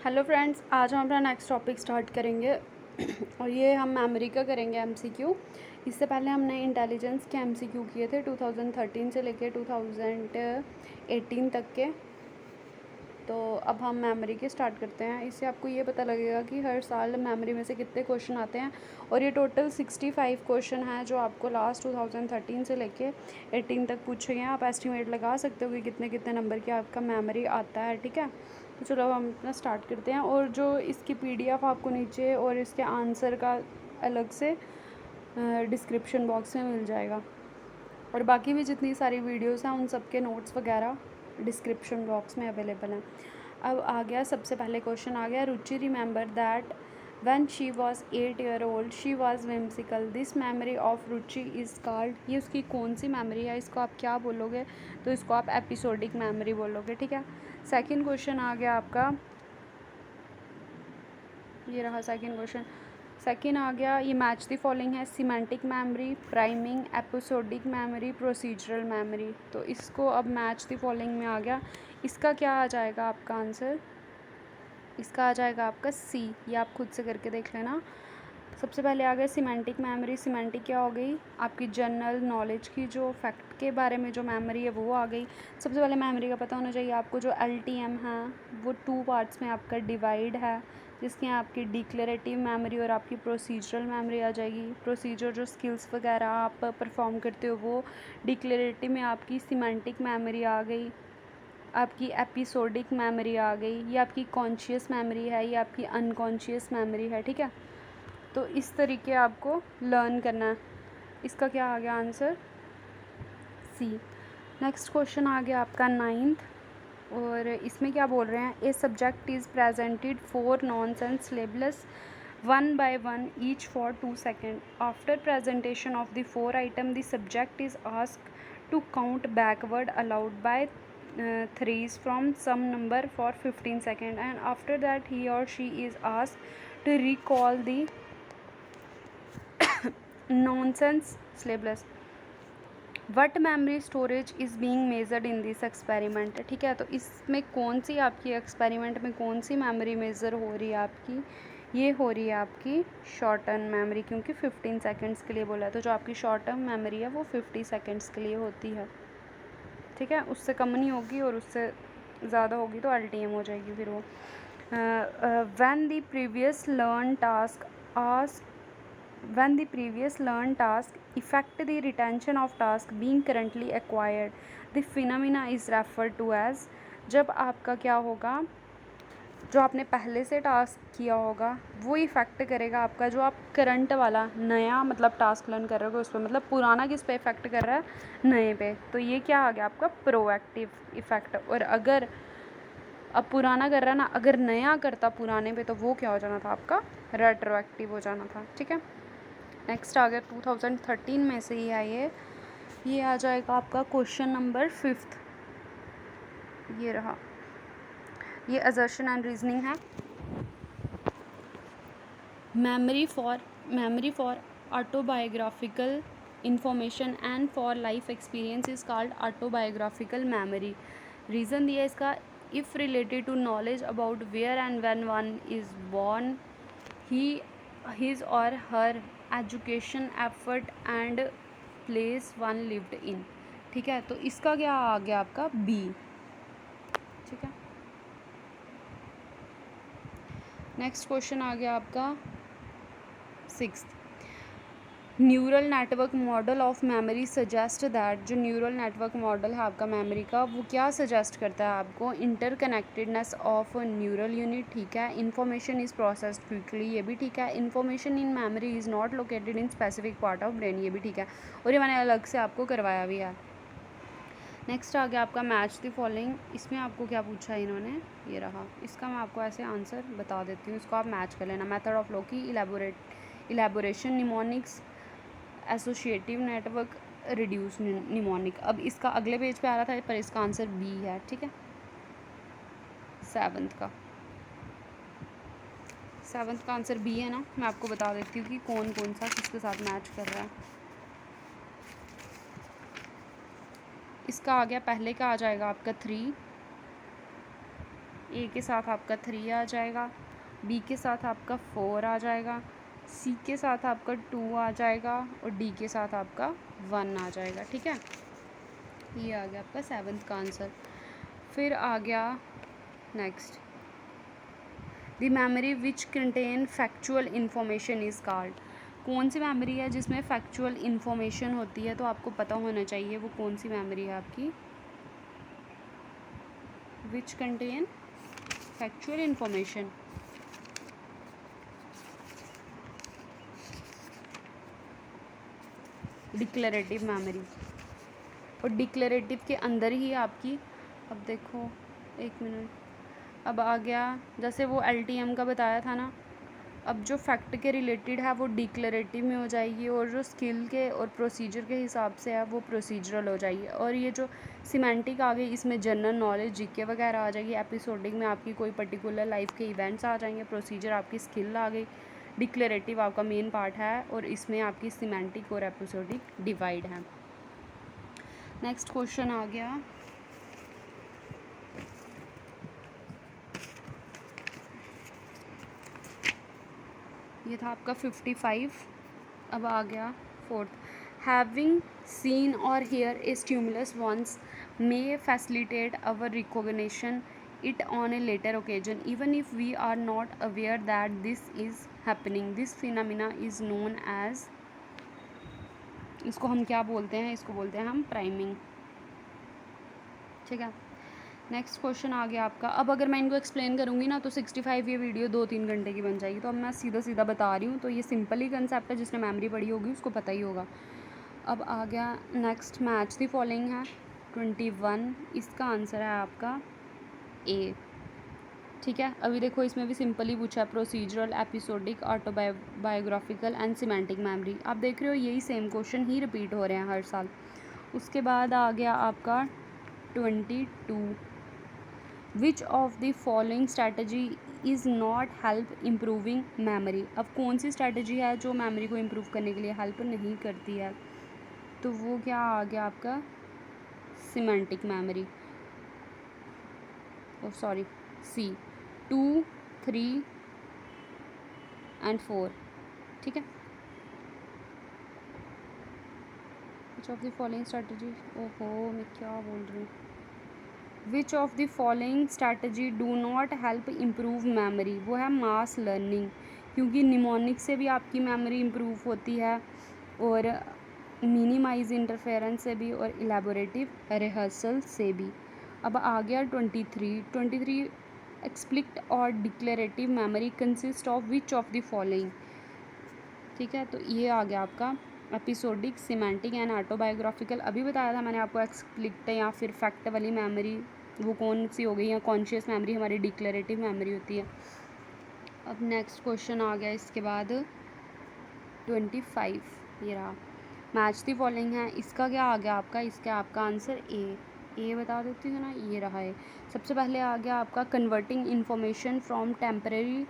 Hello friends, आज हम अपना नेक्स्ट टॉपिक स्टार्ट करेंगे और ये हम मेमोरी का करेंगे एमसीक्यू। इससे पहले हमने इंटेलिजेंस के एमसीक्यू किए थे 2013 से लेके 2018 तक के। तो अब हम मेमोरी के स्टार्ट करते हैं। इससे आपको ये पता लगेगा कि हर साल मेमोरी में से कितने क्वेश्चन आते हैं और ये टोटल 65 क्वेश्चन हैं जो आपको लास्ट 2013 से लेके 18 तक पूछे गए हैं। आप एस्टिमेट लगा सकते हो कि कितने कितने नंबर की आपका मेमोरी आता है। ठीक है, तो चलो हम अपना स्टार्ट करते हैं। और जो इसकी पीडीएफ आपको नीचे और इसके आंसर का अलग से डिस्क्रिप्शन बॉक्स में मिल जाएगा, और बाकी भी जितनी सारी वीडियोस हैं उन सब के नोट्स वगैरह डिस्क्रिप्शन बॉक्स में अवेलेबल हैं। अब आ गया सबसे पहले क्वेश्चन आ गया, Ruchi remember that when she was 8 year old she was whimsical this memory of Ruchi is called. ये उसकी कौन सी मेमोरी है, इसको आप क्या बोलोगे? तो इसको आप एपिसोडिक मेमोरी बोलोगे। ठीक है, सेकंड क्वेश्चन आ गया आपका, ये रहा सेकंड क्वेश्चन। सेकंड आ गया, ये मैच द फॉलोइंग है, semantic memory, priming, episodic memory, procedural memory. तो इसको अब मैच द फॉलोइंग में आ गया। इसका क्या आ जाएगा आपका आंसर? इसका आ जाएगा आपका सी। ये आप खुद से करके देख लेना। सबसे पहले आ गया सिमेंटिक मेमोरी। सिमेंटिक क्या हो गई? आपकी जनरल नॉलेज की जो फैक्ट के बारे में जो मेमोरी है वो आ गई। सबसे पहले मेमोरी का पता होना चाहिए आपको, जो एलटीएम है वो 2 पार्ट्स में आपका डिवाइड है, जिसकी आपकी डिक्लेरेटिव मेमोरी और आपकी प्रोसीजरल मेमोरी आ जाएगी। प्रोसीजर जो स्किल्स वगैरह आप परफॉर्म करते हो वो डिक्लेरेटिव में आपकी सिमेंटिक मेमोरी आ गई। आपकी एपिसोडिक मेमोरी आ गई। ये आपकी कॉन्शियस मेमोरी है, ये आपकी अनकॉन्शियस मेमोरी है। ठीक है, तो इस तरीके आपको लर्न करना है। इसका क्या आ गया आंसर? सी। नेक्स्ट क्वेश्चन आ गया आपका 9th, और इसमें क्या बोल रहे हैं, a subject is presented 4 nonsense labels 1 by 1 each for 2 seconds. After presentation of the 4 item, the subject is asked to count backward aloud by threes from some number for 15 seconds, and after that he or she is asked to recall the nonsense syllabus. What memory storage is being measured in this experiment. ठीक है, तो इसमें कौन सी आपकी experiment में कौन सी memory measure हो रही है आपकी? ये हो रही है आपकी शॉर्ट टर्म मेमोरी, क्योंकि 15 सेकंड्स के लिए बोला है। तो जो आपकी शॉर्ट टर्म मेमोरी है वो 50 सेकंड्स के लिए होती है। ठीक है, उससे कम नहीं होगी, और उससे ज़्यादा होगी तो एलटीएम हो जाएगी फिर वो। When the previous learn task ask when the previous learned task affect the retention of task being currently acquired, the phenomena is referred to as। जब आपका क्या होगा, जो आपने पहले से टास्क किया होगा वो इफ़ेक्ट करेगा आपका जो आप करंट वाला नया मतलब टास्क लर्न कर रहे हो उस पर, मतलब पुराना किस पे इफ़ेक्ट कर रहा है? नए पे। तो ये क्या आ गया आपका? Proactive effect. और अगर अब पुराना कर रहा है ना, अगर नया करता पुराने पे तो वो क्या हो जाना था आपका? रेट्रोएक्टिव हो जाना था। ठीक है, नेक्स्ट आ गया 2013 में से ही है ये आ जाएगा आपका क्वेश्चन नंबर 5th। ये रहा, ये असर्शन एंड रीजनिंग है। Memory for autobiographical information and for life experience is called autobiographical memory. Reason दिया इसका, if related to knowledge about where and when one is born, his or her education effort and place one lived in। ठीक है, तो इसका क्या आ गया आपका? बी। ठीक है, नेक्स्ट क्वेश्चन आ गया आपका 6th। Neural network model of memory suggest that. जो न्यूरल नेटवर्क मॉडल है आपका मेमोरी का वो क्या सजेस्ट करता है आपको? Interconnectedness of neural unit. ठीक है, इन्फॉर्मेशन इज़ प्रोसेस्ड क्विकली, ये भी ठीक है। Information in memory is not located in specific part of brain, ये भी ठीक है, और ये मैंने अलग से आपको करवाया भी है। नेक्स्ट आ गया आपका मैच द फॉलोइंग। इसमें आपको क्या पूछा है इन्होंने? ये रहा, इसका मैं आपको ऐसे आंसर बता देती हूँ, इसको आप मैच कर लेना। Method of Loki elaboration, mnemonics, associative network, reduce mnemonic. अब इसका अगले पेज पे आ रहा था पर इसका आंसर बी है। ठीक है, 7th का आंसर बी है ना। मैं आपको बता देती हूँ कि कौन कौन सा किसके साथ मैच कर रहा है। इसका आ गया, पहले का आ जाएगा आपका 3, ए के साथ आपका 3 आ जाएगा, बी के साथ आपका 4 आ जाएगा, सी के साथ आपका 2 आ जाएगा और डी के साथ आपका 1 आ जाएगा। ठीक है, ये आ गया आपका 7th का आंसर। फिर आ गया next, the memory which contain factual information is called. कौन सी मेमोरी है जिसमें फैक्चुअल इन्फॉर्मेशन होती है, तो आपको पता होना चाहिए वो कौन सी मेमोरी है आपकी। Which contain factual information, declarative memory. और डिक्लेरेटिव के अंदर ही आपकी, अब देखो एक मिनट, अब आ गया जैसे वो LTM का बताया था ना, अब जो फैक्ट के रिलेटेड है वो डिक्लेरेटिव में हो जाएगी और जो स्किल के और प्रोसीजर के हिसाब से है वो प्रोसीजरल हो जाएगी। और ये जो सिमेंटिक आ गई इसमें जनरल नॉलेज GK वगैरह आ जाएगी, एपिसोडिक में आपकी कोई पर्टिकुलर लाइफ के इवेंट्स आ जाएंगे, प्रोसीजर आपकी स्किल आ गई, डिक्लेरेटिव आपका मेन पार्ट है और इसमें आपकी सिमेंटिक और एपिसोडिक डिवाइड है। नेक्स्ट क्वेश्चन आ गया, ये था आपका 55। अब आ गया 4th, हैविंग सीन और hear a stimulus once may facilitate our recognition it on a later occasion even if we are not aware that this is happening. This phenomena is known as, इसको हम क्या बोलते हैं, इसको बोलते हैं हम प्राइमिंग। ठीक है, नेक्स्ट क्वेश्चन आ गया आपका। अब अगर मैं इनको एक्सप्लेन करूँगी ना तो 65 ये वीडियो 2-3 घंटे की बन जाएगी, तो अब मैं सीधा सीधा बता रही हूँ, तो ये सिंपल ही कंसेप्ट है, जिसने मेमोरी पढ़ी होगी उसको पता ही होगा। अब आ गया नेक्स्ट, मैच द फॉलोइंग है 21, इसका आंसर है आपका ए। ठीक है, अभी देखो इसमें भी सिंपल ही पूछा है, procedural, episodic, autobiographical and semantic memory. आप देख रहे हो यही सेम क्वेश्चन ही रिपीट हो रहे हैं हर साल। उसके बाद आ गया आपका 22, विच of the following strategy is not help improving memory. अब कौन सी स्ट्रैटेजी है जो मेमोरी को इम्प्रूव करने के लिए हेल्प नहीं करती है, तो वो क्या आ गया आपका semantic memory, sorry C, 2, 3 and 4। ठीक है, which of the following strategy, ओहो मैं क्या बोल रही हूँ, which of the following strategy do not help improve memory, वो है मास लर्निंग, क्योंकि निमोनिक से भी आपकी मेमोरी इम्प्रूव होती है और मिनिमाइज इंटरफेरेंस से भी और इलेबोरेटिव रिहर्सल से भी। अब आ गया 23, एक्सप्लिक्ट और declarative memory consist of which of the following. ठीक है, तो ये आ गया आपका एपिसोडिक, सिमेंटिक एंड ऑटोबायोग्राफिकल। अभी बताया था मैंने आपको एक्सप्लिक्ट या फिर फैक्ट वाली मेमोरी वो कौन सी हो गई, या कॉन्शियस मेमोरी हमारी डिक्लेरेटिव मेमोरी होती है। अब नेक्स्ट क्वेश्चन आ गया इसके बाद 25, ये रहा, मैच द फॉलोइंग है, इसका क्या आ गया आपका, इसका आपका आंसर ए बता देती हूँ ना, ये रहा है। सबसे पहले आ गया आपका converting information from temporary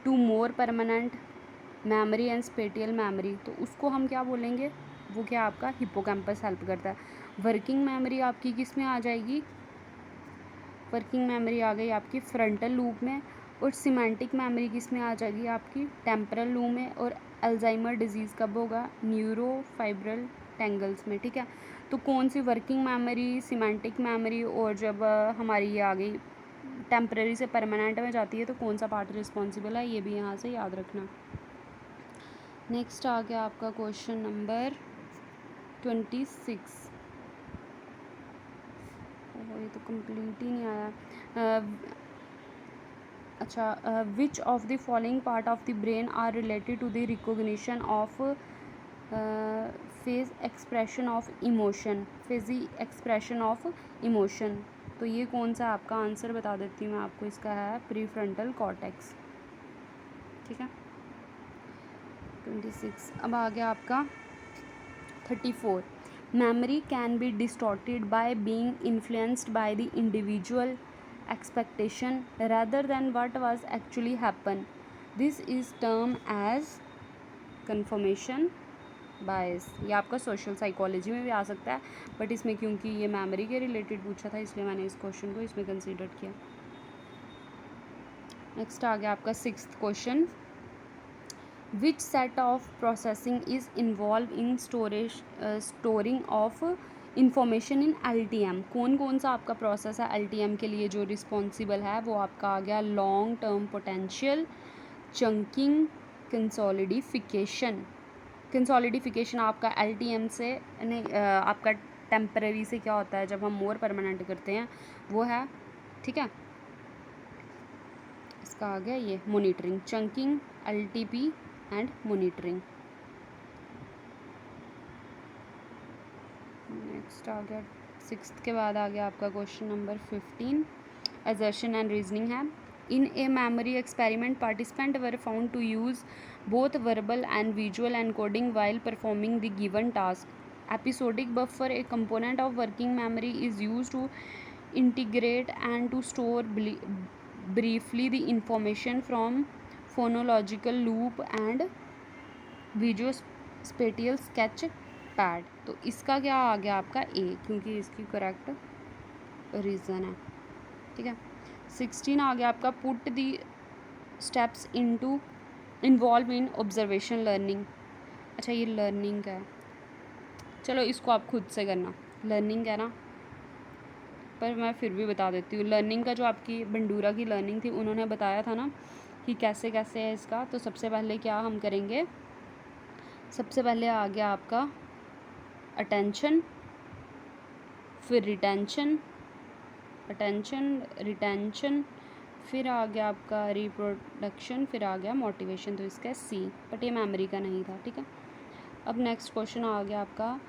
to more permanent memory and spatial memory, तो उसको हम क्या बोलेंगे, वो क्या आपका हिप्पोकैम्पस हेल्प करता है। वर्किंग मेमोरी आपकी किस में आ जाएगी, वर्किंग मेमोरी आ गई आपकी फ्रंटल लूप में, और सिमेंटिक मेमोरी किस में आ जाएगी आपकी टेम्परल लूप में, और अल्जाइमर डिजीज़ कब होगा, न्यूरोफाइब्रल टेंगल्स में। ठीक है, तो कौन सी वर्किंग मेमोरी, सिमेंटिक मेमोरी, और जब हमारी ये आ गई टेम्परेरी से परमानेंट में जाती है तो कौन सा पार्ट रिस्पॉन्सिबल है, ये भी यहाँ से याद रखना। नेक्स्ट आ गया आपका क्वेश्चन नंबर 26, ये तो कंप्लीट ही नहीं आया। अच्छा, which of the following part of the brain are related to the recognition of face expression of emotion, facial expression of emotion, तो ये कौन सा आपका आंसर बता देती हूँ मैं आपको, इसका है प्रीफ्रंटल कॉर्टेक्स। ठीक है, 26। अब आ गया आपका 34, memory can be distorted by being influenced by the individual expectation rather than what was actually happened. This is termed as confirmation bias। ये आपका सोशल साइकोलॉजी में भी आ सकता है, बट इसमें क्योंकि ये मेमोरी के रिलेटेड पूछा था इसलिए मैंने इस क्वेश्चन को इसमें कंसीडर किया। नेक्स्ट आ गया आपका 6th question, which set of processing is involve in storing of information in LTM। कौन कौन सा आपका प्रोसेस है LTM के लिए जो रिस्पॉन्सिबल है, वो आपका आ गया लॉन्ग टर्म पोटेंशियल, चंकिंग, कंसोलिडिफिकेशन। कंसोलिडिफिकेशन आपका LTM से नहीं, आपका टेम्पररी से क्या होता है जब हम मोर परमानेंट करते हैं, वो है, ठीक है। इसका आ गया ये monitoring, chunking, LTP and monitoring. Next आ गया 6th के बाद आ गया आपका question number 15, assertion and reasoning है। In a memory experiment, participants were found to use both verbal and visual encoding while performing the given task. Episodic buffer, a component of working memory, is used to integrate and to store briefly the information from phonological loop and visuospatial sketch pad। तो इसका क्या आ गया आपका A, क्योंकि इसकी correct reason है, ठीक है। 16 आ गया आपका, put the steps into involve in observation learning. अच्छा ये लर्निंग का है, चलो इसको आप खुद से करना, लर्निंग है ना, पर मैं फिर भी बता देती हूँ। लर्निंग का जो आपकी बंडूरा की लर्निंग थी, उन्होंने बताया था ना कि कैसे कैसे है इसका। तो सबसे पहले क्या हम करेंगे, सबसे पहले आ गया आपका अटेंशन, फिर रिटेंशन, अटेंशन रिटेंशन, फिर आ गया आपका रिप्रोडक्शन, फिर आ गया मोटिवेशन। तो इसका C, बट ये मेमोरी का नहीं था, ठीक है। अब नेक्स्ट क्वेश्चन आ गया आपका,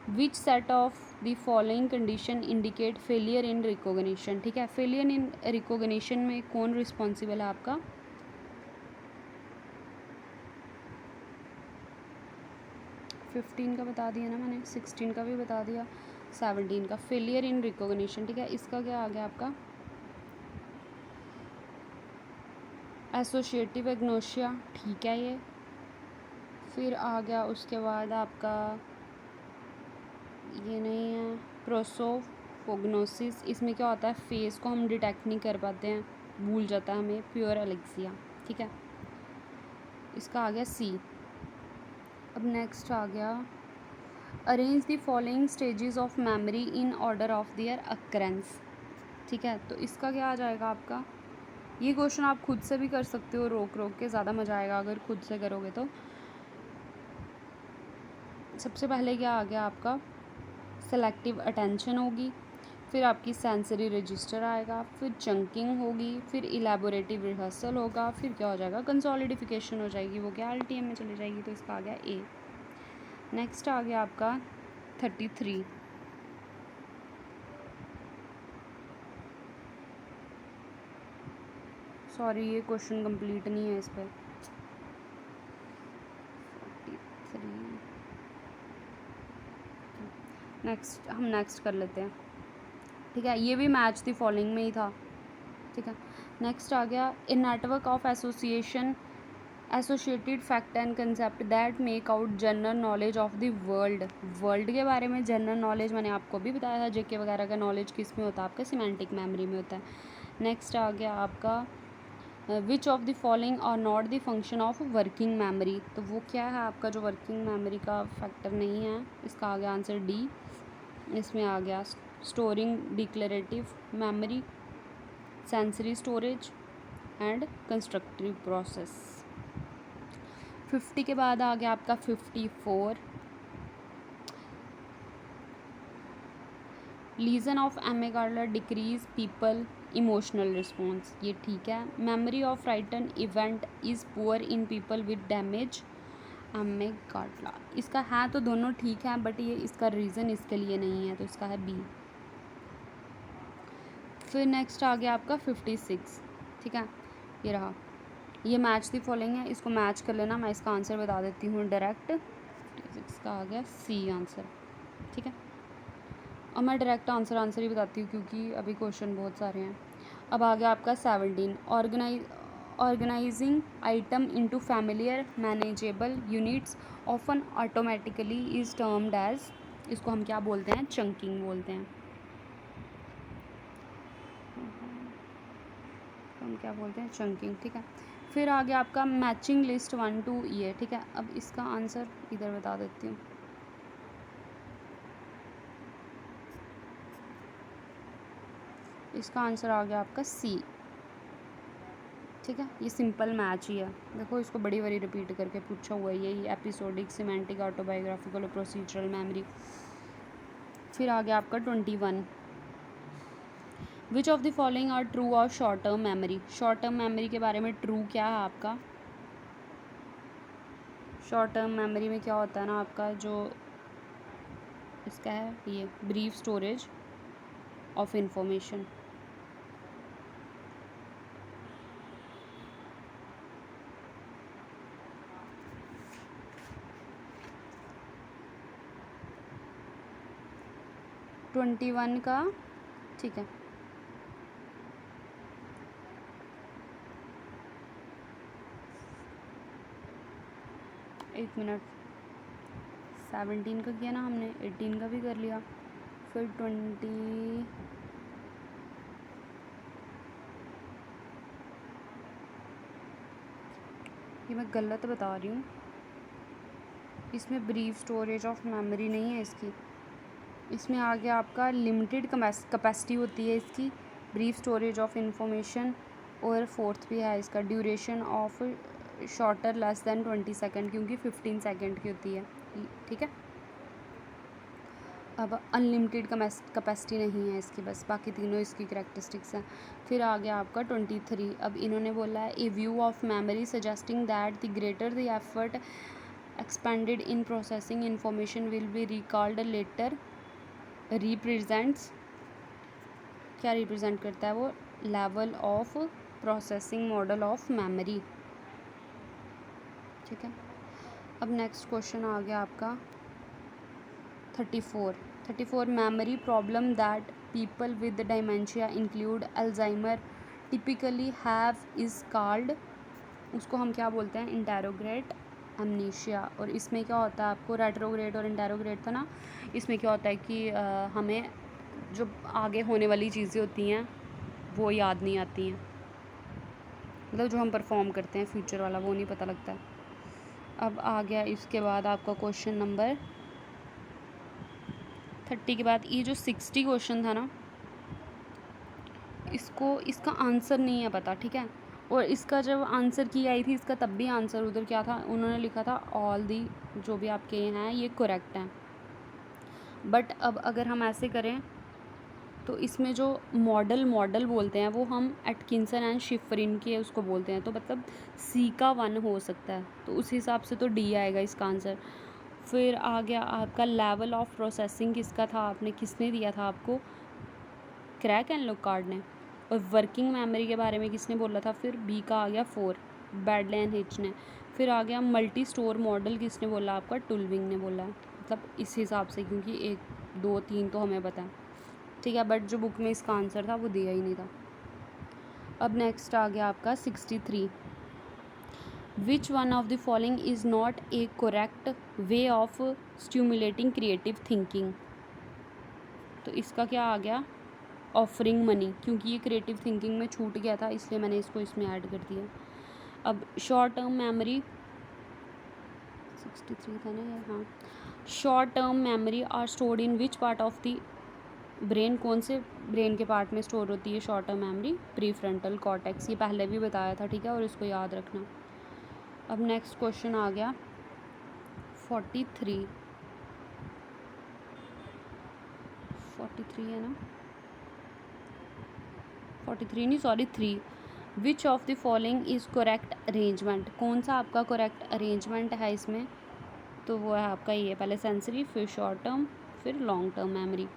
which set of the following condition indicate failure in recognition, ठीक है। फेलियर इन रिकॉग्निशन में कौन रिस्पॉन्सिबल है आपका, फिफ्टीन का बता दिया ना मैंने, 16 का भी बता दिया, 17 का। फेलियर इन रिकॉग्निशन, ठीक है। इसका क्या आ गया आपका, एसोशिएटिव एग्नोसिया, ठीक है ये। फिर आ गया उसके बाद आपका, ये नहीं है, प्रोसोफोग्नोसिस। इसमें क्या होता है, फेस को हम डिटेक्ट नहीं कर पाते हैं, भूल जाता है हमें, प्योर एलेक्सिया, ठीक है। इसका आ गया C। अब नेक्स्ट आ गया, arrange the following stages of memory in order of their occurrence, ठीक है। तो इसका क्या आ जाएगा आपका, ये क्वेश्चन आप खुद से भी कर सकते हो रोक रोक के, ज़्यादा मज़ा आएगा अगर खुद से करोगे तो। सबसे पहले क्या आ गया आपका, सेलेक्टिव अटेंशन होगी, फिर आपकी सेंसरी रजिस्टर आएगा, फिर चंकिंग होगी, फिर इलेबोरेटिव रिहर्सल होगा, फिर क्या हो जाएगा, कंसोलिडिफिकेशन हो जाएगी, वो क्या LTM में चली जाएगी। तो इसका आ गया A। नेक्स्ट आ गया आपका 33, सॉरी ये क्वेश्चन कंप्लीट नहीं है इस पर, 43। नेक्स्ट हम नेक्स्ट कर लेते हैं, ठीक है। ये भी मैच द फॉलोइंग में ही था, ठीक है। नेक्स्ट आ गया, a network of association associated fact and concept that make out general knowledge of the world. World के बारे में जनरल नॉलेज मैंने आपको भी बताया था, JK वगैरह का नॉलेज किस में होता है, आपका सिमेंटिक मेमोरी में होता है। नेक्स्ट आ गया आपका, which of the following are not the function of working memory. तो वो क्या है आपका जो वर्किंग मेमोरी का फैक्टर नहीं है, इसका आ गया आंसर D। इसमें आ गया storing declarative memory, sensory storage and constructive process. 50 के बाद आ गया आपका 54, lesion of amygdala decrease people emotional response, ये ठीक है। Memory of frighten event is poor in people with damage amygdala, इसका है तो दोनों ठीक है, बट ये इसका रीज़न इसके लिए नहीं है, तो इसका है B। फिर नेक्स्ट आ गया आपका 56, ठीक है। ये रहा, ये मैच दी फॉलोइंग है, इसको मैच कर लेना, मैं इसका आंसर बता देती हूँ डायरेक्ट। 56 का आ गया C आंसर, ठीक है। अब मैं डायरेक्ट आंसर ही बताती हूँ क्योंकि अभी क्वेश्चन बहुत सारे हैं। अब आ गया आपका 17, organizing item into familiar manageable units often automatically is termed as, इसको हम क्या बोलते हैं, चंकिंग बोलते हैं। इसको हम क्या बोलते हैं, चंकिंग, ठीक है। फिर आ गया आपका मैचिंग लिस्ट 1 to ये, ठीक है। अब इसका आंसर इधर बता देती हूँ। इसका आंसर आ गया आपका सी, ठीक है। ये सिंपल मैच ही है, देखो इसको बड़ी बड़ी रिपीट करके पूछा हुआ है, यही एपिसोडिक, सिमेंटिक, ऑटोबायोग्राफिकल और प्रोसीजरल मेमोरी। फिर आ गया आपका 21, which of the following are true और short term memory. Short term memory के बारे में ट्रू क्या है आपका, शॉर्ट टर्म मेमोरी में क्या होता है ना आपका, जो इसका है ये brief storage of information. Twenty one का, ठीक है। एक मिनट, 17 का किया ना हमने, 18 का भी कर लिया, फिर 20, ये मैं गलत बता रही हूँ, इसमें ब्रीफ स्टोरेज ऑफ मेमोरी नहीं है इसकी, इसमें आ गया आपका लिमिटेड कैपेसिटी होती है इसकी, ब्रीफ स्टोरेज ऑफ इंफॉर्मेशन। और फोर्थ भी है इसका duration of shorter less than 20 second, क्योंकि 15 सेकेंड की होती है, ठीक है। अब अनलिमिटेड कैपेसिटी नहीं है इसकी, बस बाकी तीनों इसकी करैक्टरिस्टिक्स हैं। फिर आ गया आपका 23, अब इन्होंने बोला है a view of memory suggesting that the greater the effort expended in processing information will be recalled later, represents, क्या रिप्रेजेंट करता है वो, level of processing model of memory, ठीक है। अब नेक्स्ट क्वेश्चन आ गया आपका 34 memory problem that people with dementia include Alzheimer typically have is called, उसको हम क्या बोलते हैं, इंटेरोग्रेट एमनीशिया। और इसमें क्या होता है, आपको रेट्रोग्रेड और इंटेरोग्रेड था ना, इसमें क्या होता है कि हमें जो आगे होने वाली चीज़ें होती हैं वो याद नहीं आती हैं, मतलब जो हम परफॉर्म करते हैं फ्यूचर वाला वो नहीं पता लगता है। अब आ गया इसके बाद आपका क्वेश्चन नंबर 30 के बाद ये जो 60 क्वेश्चन था ना, इसका आंसर नहीं है पता, ठीक है। और इसका जब आंसर की आई थी इसका, तब भी आंसर उधर क्या था, उन्होंने लिखा था ऑल दी, जो भी आपके हैं ये करेक्ट हैं। बट अब अगर हम ऐसे करें तो इसमें जो मॉडल बोलते हैं वो हम एटकिंसन एंड शिफरिन के उसको बोलते हैं, तो मतलब सी का 1 हो सकता है, तो उस हिसाब से तो डी आएगा इसका आंसर। फिर आ गया आपका लेवल ऑफ प्रोसेसिंग, किसका था, आपने किसने दिया था आपको, क्रैक एंड लुकार्ड ने। और वर्किंग मेमोरी के बारे में किसने बोला था, फिर बी का आ गया 4, बैडले एंड हिच ने। फिर आ गया मल्टी स्टोर मॉडल, किसने बोला आपका, टुलविंग ने बोला है, मतलब इस हिसाब से, क्योंकि 1 2 3 तो हमें पता है, ठीक है। बट जो बुक में इसका आंसर था वो दिया ही नहीं था। अब नेक्स्ट आ गया आपका 63, which one of the following is not A correct way of stimulating creative thinking. तो इसका क्या आ गया, ऑफरिंग मनी, क्योंकि ये क्रिएटिव थिंकिंग में छूट गया था इसलिए मैंने इसको इसमें ऐड कर दिया। अब शॉर्ट टर्म मेमोरी 63 था ना ये, हाँ। Short term memory are stored in which part of the brain, कौन से ब्रेन के पार्ट में स्टोर होती है short term memory, prefrontal cortex, ये पहले भी बताया था, ठीक है, और इसको याद रखना। अब नेक्स्ट क्वेश्चन आ गया 43 है ना, 43 नहीं sorry 3, which of the following is correct arrangement, कौन सा आपका करेक्ट अरेंजमेंट है इसमें, तो वो है आपका ये, पहले सेंसरी, फिर शॉर्ट टर्म, फिर लॉन्ग टर्म मेमोरी।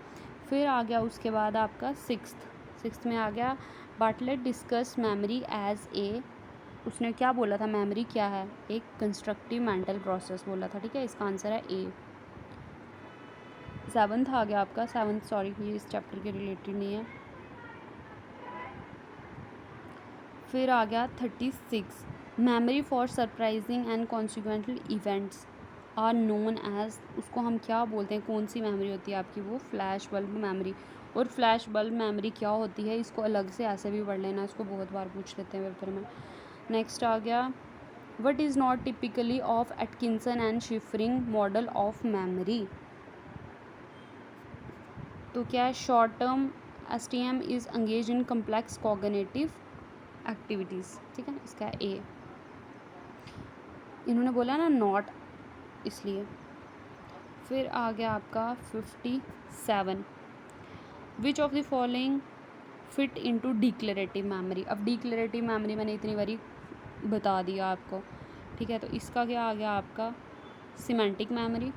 फिर आ गया उसके बाद आपका सिक्स्थ में आ गया Bartlett discuss memory as a, उसने क्या बोला था, मेमोरी क्या है, एक कंस्ट्रक्टिव मेंटल प्रोसेस बोला था, ठीक है, इसका आंसर है ए। 7th आ गया आपका, 7th सॉरी ये इस चैप्टर के रिलेटेड नहीं है। फिर आ गया 36, memory for surprising and consequential events are known as, उसको हम क्या बोलते हैं, कौन सी मेमोरी होती है आपकी, वो फ्लैश बल्ब मेमोरी। और फ्लैश बल्ब मेमोरी क्या होती है, इसको अलग से ऐसे भी पढ़ लेना, इसको बहुत बार पूछ लेते हैं पेपर में। नेक्स्ट आ गया what is not typically of Atkinson and Shiffrin model of memory. तो क्या है, short term STM is engage in complex cognitive activities, ठीक है, इसका ए। इन्होंने बोला ना नॉट, इसलिए। फिर आ गया आपका 57 विच of the following fit into declarative memory. अब डिक्लेरेटिव मेमोरी मैंने इतनी बारी बता दिया आपको, ठीक है। तो इसका क्या आ गया आपका सिमेंटिक मेमोरी,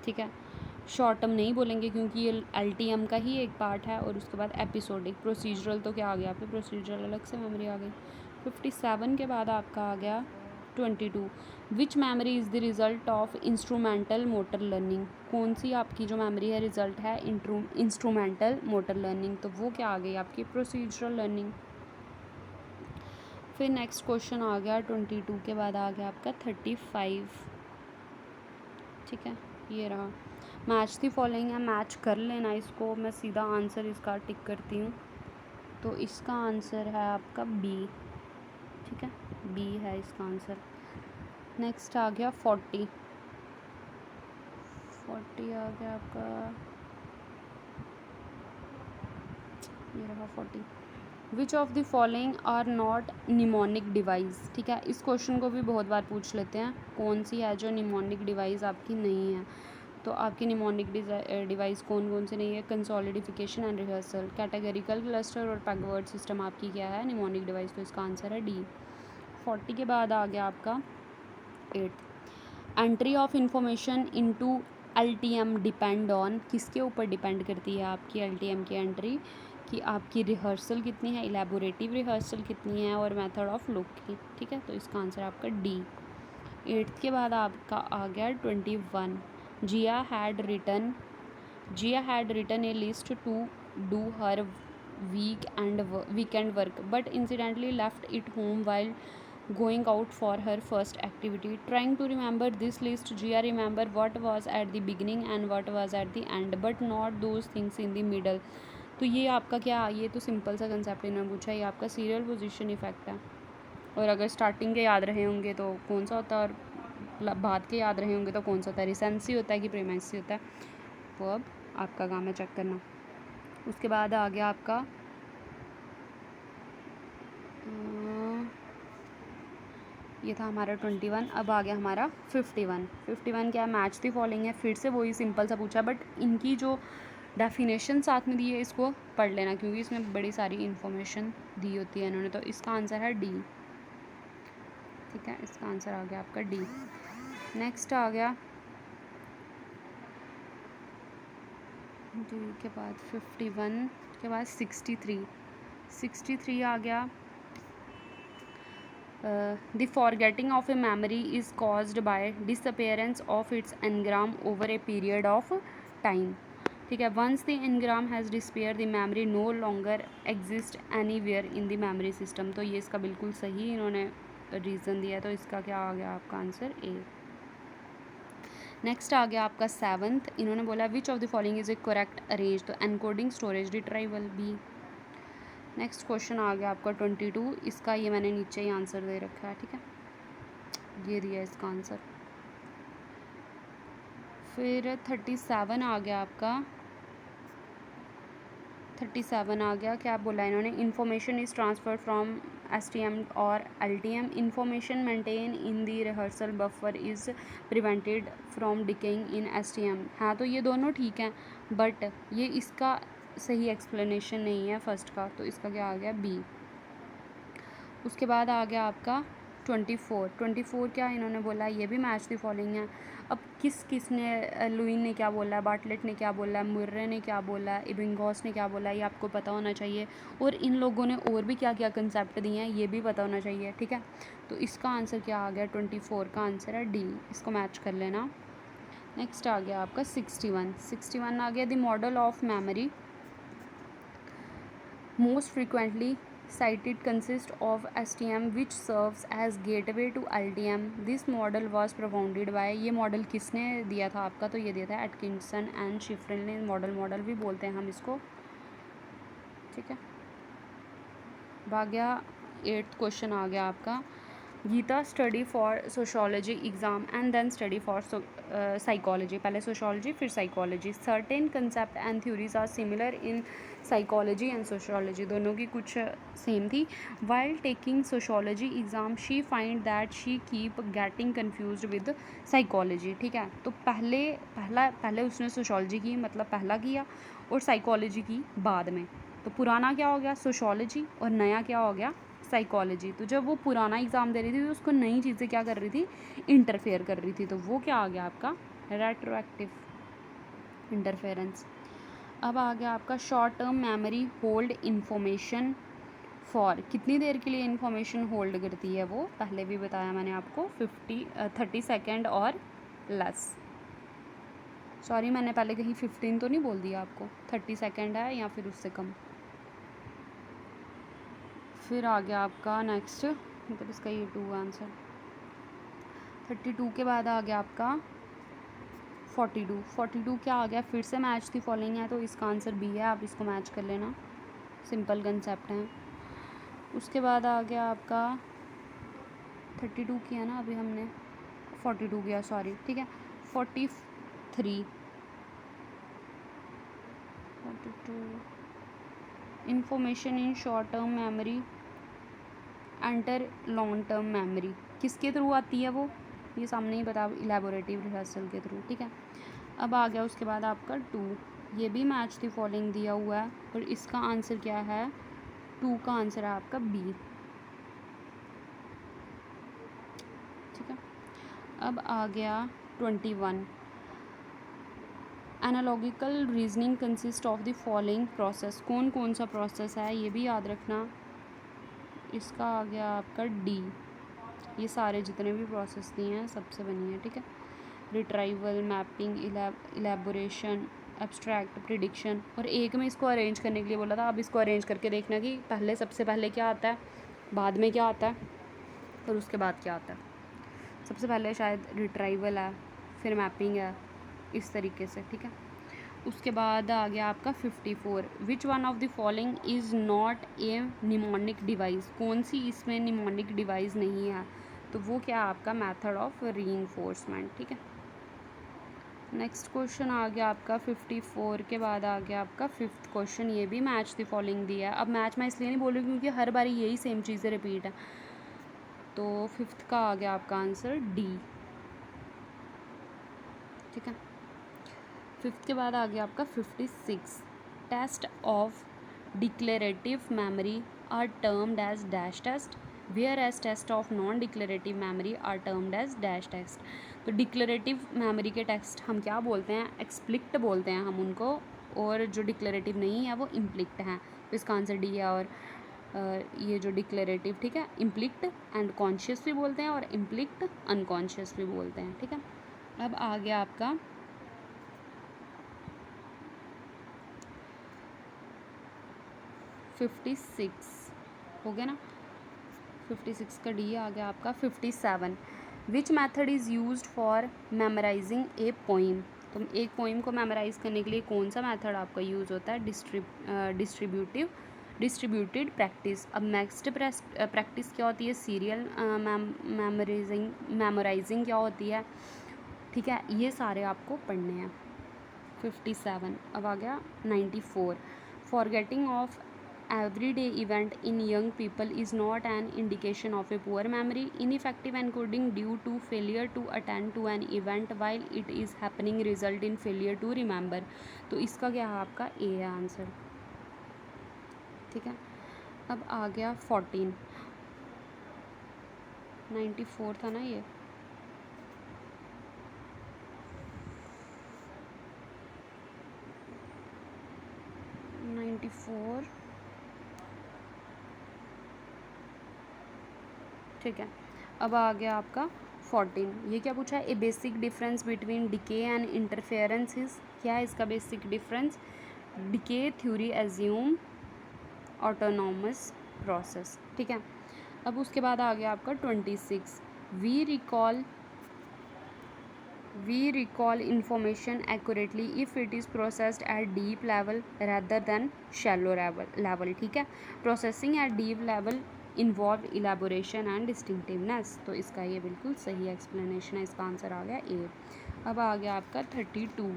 ठीक है। शॉर्ट टर्म नहीं बोलेंगे क्योंकि ये LTM का ही एक पार्ट है। और उसके बाद एपिसोडिक। प्रोसीजरल तो क्या आ गया आपके, प्रोसीजरल अलग से मेमोरी आ गई। 57 के बाद आपका आ गया 22 which memory is the result of instrumental motor learning. कौन सी आपकी जो मेमोरी है रिज़ल्ट है इंस्ट्रूमेंटल मोटर लर्निंग, तो वो क्या आ गई आपकी प्रोसीजरल लर्निंग। फिर नेक्स्ट क्वेश्चन आ गया 22 के बाद आ गया आपका 35, ठीक है। ये रहा मैच दी फॉलोइंग है, मैच कर लेना इसको। मैं सीधा आंसर इसका टिक करती हूँ, तो इसका आंसर है आपका बी, ठीक है, बी है इसका आंसर। नेक्स्ट आ गया 40 आ गया आपका, ये रहा 40 which of the following are not mnemonic device, ठीक है। इस क्वेश्चन को भी बहुत बार पूछ लेते हैं, कौन सी है जो निमोनिक डिवाइस आपकी नहीं है। तो आपकी निमोनिक डिवाइस कौन कौन सी नहीं है, कंसोलिडिफिकेशन एंड रिहर्सल, कैटेगरिकल क्लस्टर और पैगवर्ड सिस्टम आपकी क्या है निमोनिक डिवाइस, तो इसका आंसर है डी। 40 के बाद आ गया आपका 8 entry of information into LTM depend on, किसके ऊपर डिपेंड करती है आपकी LTM की एंट्री, कि आपकी रिहर्सल कितनी है, इलेबोरेटिव रिहर्सल कितनी है, और मेथड ऑफ लुक की, ठीक है। तो इसका आंसर आपका डी। 8 के बाद आपका आ गया 21 Jia had written a list to do her weekend work, but incidentally left it home while going out for her first activity. Trying to remember this list, Jia remember what was at the beginning and what was at the end, but not those things in the middle. तो ये आपका क्या, ये तो simple सा concept इन्होंने पूछा, ये आपका सीरियल पोजीशन इफेक्ट है। और अगर स्टार्टिंग के याद रहे होंगे तो कौन सा होता है, और बाद के याद रहे होंगे तो कौन सा होता है, रिसेंसी होता है कि प्रीमेंसी होता है, वो अब आपका काम है चेक करना। उसके बाद आ गया आपका ये था हमारा 21। अब आ गया हमारा 51 क्या है, मैच दी फॉलोइंग है, फिर से वही सिंपल सा पूछा, बट इनकी जो डेफिनेशन साथ में दी है इसको पढ़ लेना क्योंकि इसमें बड़ी सारी इन्फॉर्मेशन दी होती है इन्होंने। तो इसका आंसर है डी, ठीक है, इसका आंसर आ गया आपका डी। नेक्स्ट आ गया डी के बाद 51 के बाद 63 आ गया। The forgetting of a memory is caused by disappearance of its engram over a period of time, ठीक है। Once the engram has disappeared, the memory no longer exists anywhere in the memory system। तो ये इसका बिल्कुल सही इन्होंने reason दिया है, तो इसका क्या आ गया आपका आंसर ए। नेक्स्ट आ गया आपका 7th, इन्होंने बोला which of the following is a correct arrange, तो encoding storage retrieval B. Next question आ गया आपका 22, इसका ये मैंने नीचे ही आंसर दे रखा है, ठीक है, ये दिया इसका आंसर। फिर 37 आ गया आपका, 37 आ गया, क्या बोला इन्होंने, information is transfer from STM और LTM, information maintain in the rehearsal buffer is prevented from decaying in STM। हाँ, तो ये दोनों ठीक हैं, बट ये इसका सही एक्सप्लेनेशन नहीं है फर्स्ट का, तो इसका क्या आ गया बी। उसके बाद आ गया आपका 24 क्या इन्होंने बोला, ये भी मैच दी फॉलोइंग है। अब किसने लुईन ने क्या बोला है, बार्टलेट ने क्या बोला है, मुर्रे ने क्या बोला है, इबिंगॉस ने क्या बोला है, ये आपको पता होना चाहिए। और इन लोगों ने और भी क्या क्या कंसेप्ट दिए हैं ये भी पता होना चाहिए, ठीक है। तो इसका आंसर क्या आ गया, 24 का आंसर है डी, इसको मैच कर लेना। नेक्स्ट आ गया आपका 61 आ गया, the model of memory most frequently cited consist of STM which serves as gateway to LTM. This model was propounded by, ये मॉडल किसने दिया था आपका, तो ये दिया था एटकिंसन एंड शिफ्रिन ने। मॉडल भी बोलते हैं हम इसको, ठीक है। अब आ गया 8th क्वेश्चन आ गया आपका, Geeta study for sociology exam and then study for psychology. पहले सोशोलॉजी फिर psychology. Certain concept and theories are similar in psychology and sociology, दोनों की कुछ सेम थी। While taking sociology exam she find that she keep getting confused with psychology, ठीक है। तो पहले उसने सोशोलॉजी की, मतलब पहला किया, और साइकोलॉजी की बाद में। तो पुराना क्या हो गया, सोशोलॉजी, और नया क्या हो गया, साइकोलॉजी। तो जब वो पुराना एग्ज़ाम दे रही थी तो उसको नई चीज़ें क्या कर रही थी, इंटरफेयर कर रही थी। तो वो क्या आ गया आपका, रेट्रोएक्टिव इंटरफेरेंस। अब आ गया आपका short term memory hold information for, कितनी देर के लिए इन्फॉर्मेशन होल्ड करती है वो, पहले भी बताया मैंने आपको, 30 सेकेंड और लेस। सॉरी, मैंने पहले कहीं 15 तो नहीं बोल दिया आपको, 30 सेकेंड है या फिर उससे कम। फिर आ गया आपका नेक्स्ट, मतलब इसका ये 2 आंसर। 32 के बाद आ गया आपका 42 क्या आ गया, फिर से मैच दी फॉलोइंग है, तो इसका आंसर बी है, आप इसको मैच कर लेना, सिंपल कंसेप्ट है। उसके बाद आ गया आपका 32 किया ना अभी हमने, 42 किया, सॉरी, ठीक है। 43 information in short term memory enter long term memory, किसके थ्रू आती है वो, ये सामने ही बता, इलेबोरेटिव रिहर्सल के थ्रू, ठीक है। अब आ गया उसके बाद आपका 2, ये भी मैच दी फॉलोइंग दिया हुआ है, और इसका आंसर क्या है, 2 का आंसर है आपका बी, ठीक है। अब आ गया 21, analogical reasoning consist of the following process, कौन कौन सा प्रोसेस है ये भी याद रखना। इसका आ गया आपका डी, ये सारे जितने भी प्रोसेस दिए हैं सबसे बनी है, ठीक है। Retrieval, mapping, elaboration, abstract, prediction, और एक में इसको अरेंज करने के लिए बोला था। अब इसको अरेंज करके देखना कि पहले, सबसे पहले क्या आता है, बाद में क्या आता है, और उसके बाद क्या आता है। सबसे पहले शायद रिट्राइवल है, फिर मैपिंग है, इस तरीके से, ठीक है। उसके बाद आ गया आपका 54, which one of the following is not a mnemonic device, कौन सी इसमें निमोनिक डिवाइस नहीं है, तो वो क्या है आपका मेथड ऑफ रीइंफोर्समेंट, ठीक है। नेक्स्ट क्वेश्चन आ गया आपका 54 के बाद आ गया आपका 5th क्वेश्चन, ये भी मैच द फॉलोइंग दिया है। अब मैच मैं इसलिए नहीं बोल रही क्योंकि हर बारी यही सेम चीज़ें रिपीट है। तो 5th का आ गया आपका आंसर डी, ठीक है। 5th के बाद आ गया आपका 56, test of declarative memory are termed as dash test, whereas test of non declarative memory are termed as dash test. तो डिक्लेरेटिव मेमोरी के टेस्ट हम क्या बोलते हैं, एक्सप्लिक्ट बोलते हैं हम उनको, और जो डिक्लेरेटिव नहीं है वो इम्प्लिक्ट हैं। तो इसका आंसर डी है। और ये जो डिक्लेरेटिव, ठीक है, इम्प्लिक्ट एंड कॉन्शियस भी बोलते हैं, और इम्प्लिक्ट अनकॉन्शियस भी बोलते हैं, ठीक है। अब आ गया आपका 56 हो गया ना, 56 का डी आ गया आपका। 57, which method is used for memorizing a poem, तो एक पोइम को मेमोराइज करने के लिए कौन सा मेथड आपका यूज़ होता है, डिस्ट्रीब्यूटेड प्रैक्टिस। अब नेक्स्ट प्रैक्टिस क्या होती है, सीरियल मेमोराइजिंग क्या होती है, ठीक है, ये सारे आपको पढ़ने हैं। 57, अब आ गया 94, forgetting of everyday event in young people is not an indication of a poor memory. Ineffective encoding due to failure to attend to an event while it is happening result in failure to remember. तो इसका क्या है आपका ए है answer, ठीक है। अब आ गया 14, 94 था ना ये, ठीक है। अब आ गया आपका 14, ये क्या पूछा है, a basic difference between decay and interference is, क्या है इसका basic difference, decay theory assume autonomous process, ठीक है। अब उसके बाद आ गया आपका 26, we recall information accurately if it is processed at deep level rather than shallow level, ठीक है। processing at deep level involve elaboration and distinctiveness, तो इसका ये बिल्कुल सही एक्सप्लेनेशन है, इसका आंसर आ गया ए। अब आ गया आपका 32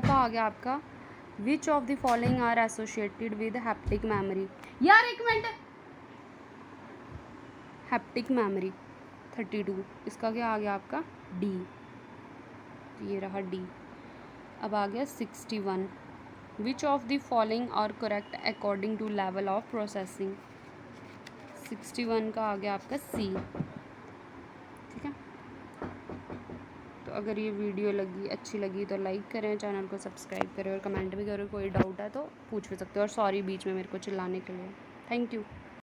का आ गया आपका which of the following are associated with haptic memory. यार एक मिनट, हैप्टिक मेमोरी 32, इसका क्या आ गया आपका डी, ये रहा डी। अब आ गया 61, which of the following are correct according to level of processing. 61 का आ गया आपका सी, ठीक है। तो अगर ये वीडियो अच्छी लगी तो लाइक करें, चैनल को सब्सक्राइब करें और कमेंट भी करें, कोई डाउट है तो पूछ भी सकते हो। और सॉरी बीच में मेरे को चिल्लाने के लिए। Thank you.